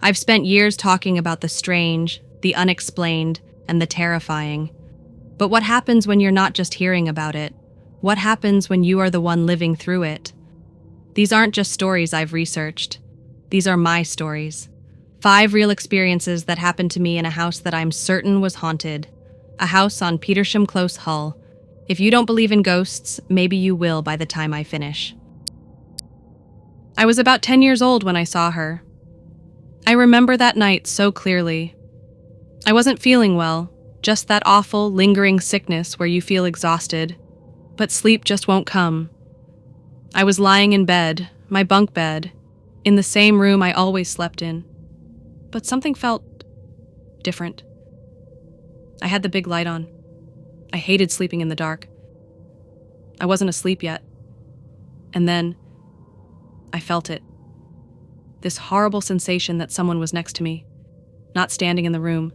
I've spent years talking about the strange, the unexplained, and the terrifying. But what happens when you're not just hearing about it? What happens when you are the one living through it? These aren't just stories I've researched. These are my stories. 5 real experiences that happened to me in a house that I'm certain was haunted. A house on Petersham Close, Hull. If you don't believe in ghosts, maybe you will by the time I finish. I was about 10 years old when I saw her. I remember that night so clearly. I wasn't feeling well, just that awful, lingering sickness where you feel exhausted, but sleep just won't come. I was lying in bed, my bunk bed, in the same room I always slept in. But something felt different. I had the big light on. I hated sleeping in the dark. I wasn't asleep yet. And then I felt it. This horrible sensation that someone was next to me, not standing in the room,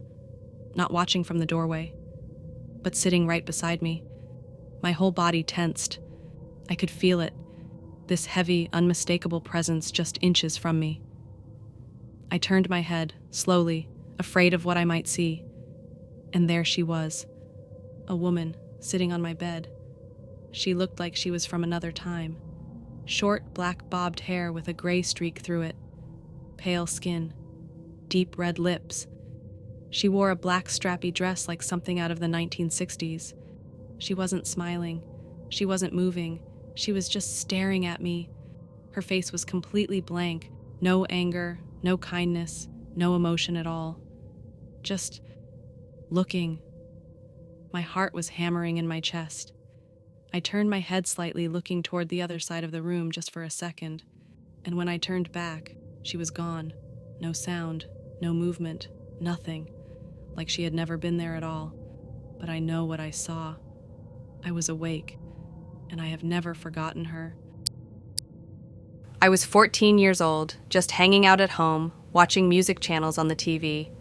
not watching from the doorway, but sitting right beside me. My whole body tensed. I could feel it, this heavy, unmistakable presence just inches from me. I turned my head, slowly, afraid of what I might see. And there she was, a woman sitting on my bed. She looked like she was from another time. Short, black bobbed hair with a gray streak through it. Pale skin. Deep red lips. She wore a black strappy dress like something out of the 1960s. She wasn't smiling. She wasn't moving. She was just staring at me. Her face was completely blank. No anger, no kindness, no emotion at all. Just looking. My heart was hammering in my chest. I turned my head slightly, looking toward the other side of the room just for a second. And when I turned back, she was gone. No sound, no movement, nothing. Like she had never been there at all. But I know what I saw. I was awake, and I have never forgotten her. I was 14 years old, just hanging out at home, watching music channels on the TV.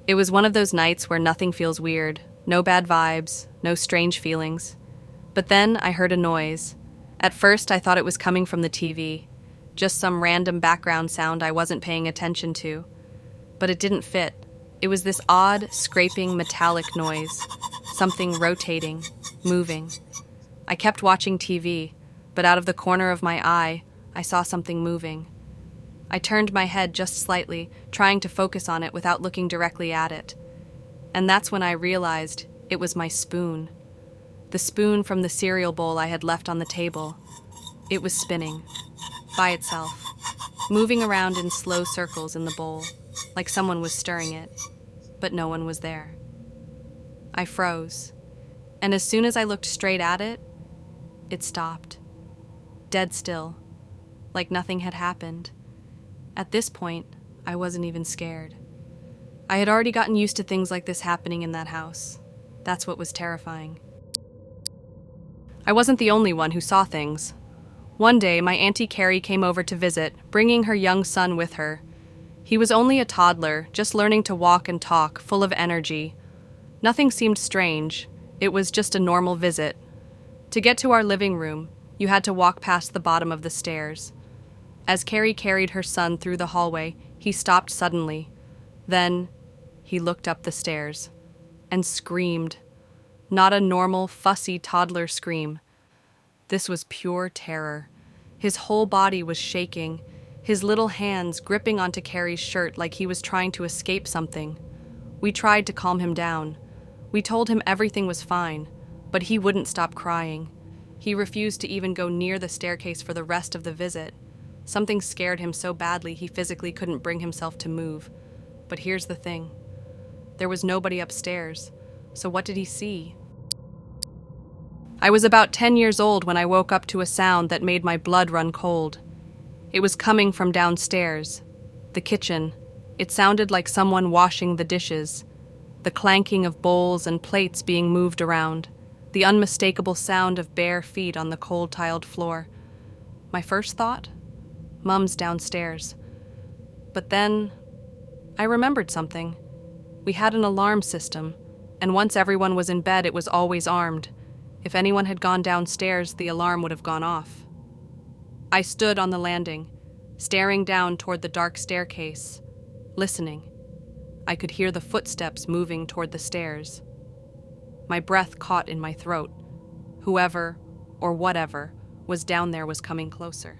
It was one of those nights where nothing feels weird, no bad vibes, no strange feelings. But then I heard a noise. At first I thought it was coming from the TV, just some random background sound I wasn't paying attention to. But it didn't fit. It was this odd, scraping, metallic noise, something rotating, moving. I kept watching TV, but out of the corner of my eye, I saw something moving. I turned my head just slightly, trying to focus on it without looking directly at it. And that's when I realized it was my spoon. The spoon from the cereal bowl I had left on the table. It was spinning, by itself, moving around in slow circles in the bowl, like someone was stirring it, but no one was there. I froze, and as soon as I looked straight at it, it stopped. Dead still, like nothing had happened. At this point, I wasn't even scared. I had already gotten used to things like this happening in that house. That's what was terrifying. I wasn't the only one who saw things. One day, my Auntie Carrie came over to visit, bringing her young son with her. He was only a toddler, just learning to walk and talk, full of energy. Nothing seemed strange. It was just a normal visit. To get to our living room, you had to walk past the bottom of the stairs. As Carrie carried her son through the hallway, he stopped suddenly. Then, he looked up the stairs and screamed. Not a normal, fussy toddler scream. This was pure terror. His whole body was shaking, his little hands gripping onto Carrie's shirt like he was trying to escape something. We tried to calm him down. We told him everything was fine, but he wouldn't stop crying. He refused to even go near the staircase for the rest of the visit. Something scared him so badly he physically couldn't bring himself to move. But here's the thing. There was nobody upstairs. So what did he see? I was about 10 years old when I woke up to a sound that made my blood run cold. It was coming from downstairs, the kitchen. It sounded like someone washing the dishes, the clanking of bowls and plates being moved around, the unmistakable sound of bare feet on the cold tiled floor. My first thought? Mum's downstairs. But then I remembered something. We had an alarm system, and once everyone was in bed, it was always armed. If anyone had gone downstairs, the alarm would have gone off. I stood on the landing, staring down toward the dark staircase. listening. I could hear the footsteps moving toward the stairs. My breath caught in my throat. Whoever, or whatever, was down there was coming closer.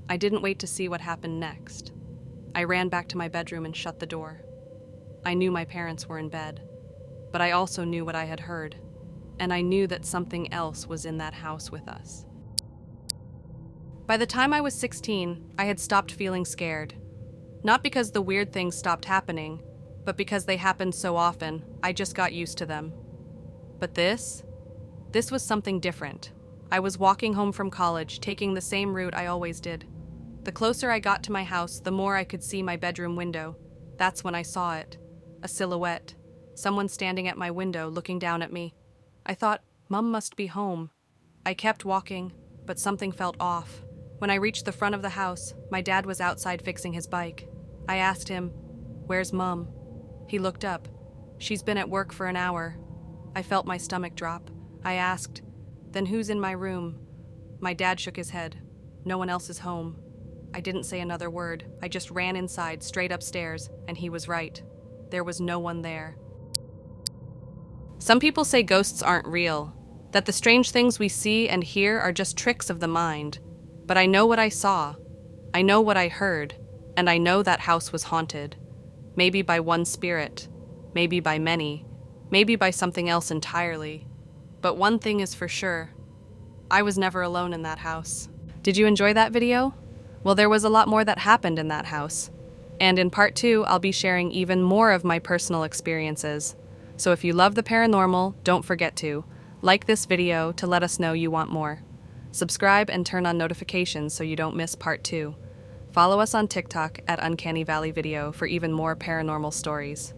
I didn't wait to see what happened next. I ran back to my bedroom and shut the door. I knew my parents were in bed, but I also knew what I had heard, and I knew that something else was in that house with us. By the time I was 16, I had stopped feeling scared. Not because the weird things stopped happening, but because they happened so often, I just got used to them. But this was something different. I was walking home from college, taking the same route I always did. The closer I got to my house, the more I could see my bedroom window. That's when I saw it. A silhouette. Someone standing at my window, looking down at me. I thought, Mom must be home. I kept walking, but something felt off. When I reached the front of the house, my dad was outside fixing his bike. I asked him, "Where's Mom?" He looked up. "She's been at work for an hour." I felt my stomach drop. I asked, "Then who's in my room?" My dad shook his head. "No one else is home." I didn't say another word. I just ran inside, straight upstairs, and he was right. There was no one there. Some people say ghosts aren't real, that the strange things we see and hear are just tricks of the mind. But I know what I saw. I know what I heard. And I know that house was haunted. Maybe by one spirit. Maybe by many. Maybe by something else entirely. But one thing is for sure. I was never alone in that house. Did you enjoy that video? Well, there was a lot more that happened in that house. And in part 2, I'll be sharing even more of my personal experiences. So if you love the paranormal, don't forget to like this video to let us know you want more. Subscribe and turn on notifications so you don't miss part 2. Follow us on TikTok at Uncanny Valley Video for even more paranormal stories.